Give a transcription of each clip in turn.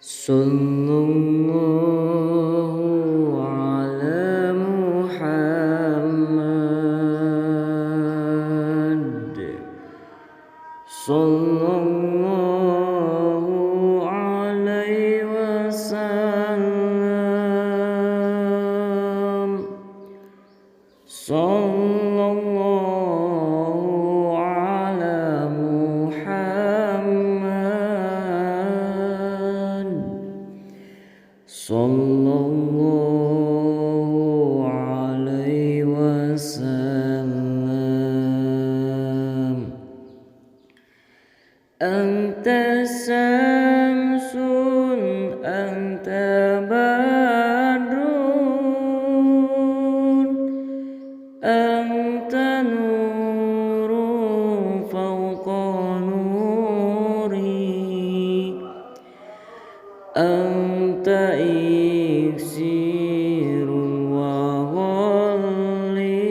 Sallallahu ala Muhammad. Sallallahu alaihi wasallam. Sallallahu ala Muhammad. Sallallahu alaihi wasallam. Anta samsun anta badrun anta nurun fawqa nuri anta iksirun wa ghalli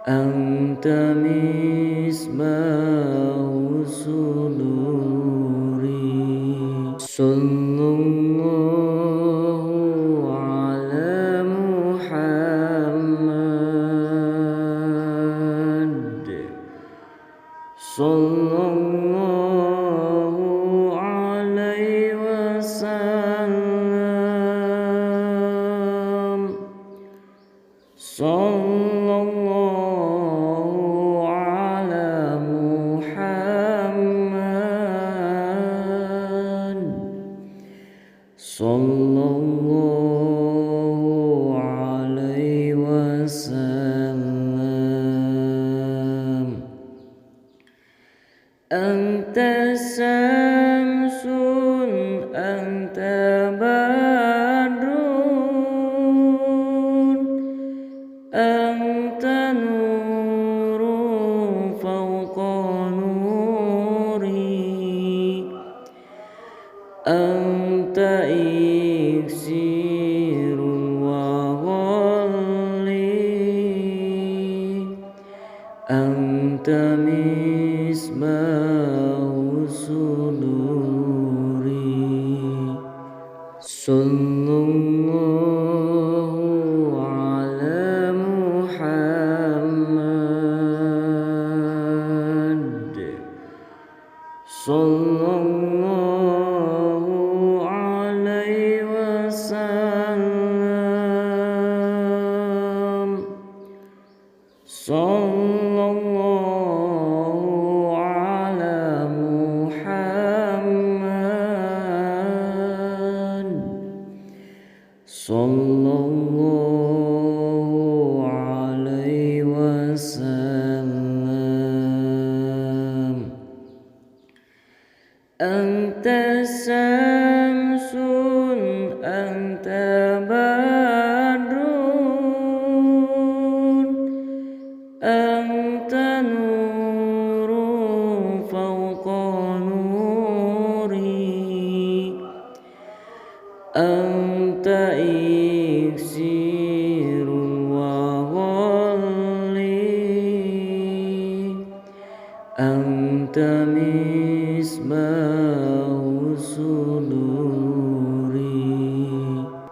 anta misbahu suduri. Sallallahu ala Muhammad. Sallallahu alaihi wasallam. Sallallahu ala Muhammad. Sallallahu alaihi wasallam. Anta samsun anta badrun anta nurun fawqa nuri anta iksirun wa ghalli anta misbahu suduri. Sallallahu ala Muhammad. Sallallahu alaihi wasallam. Sallallahu ala Muhammad. Sallallahu alaihi wasallam. Anta samsun anta badrun anta nurun fawqa nuri anta iksirun wa ghalli anta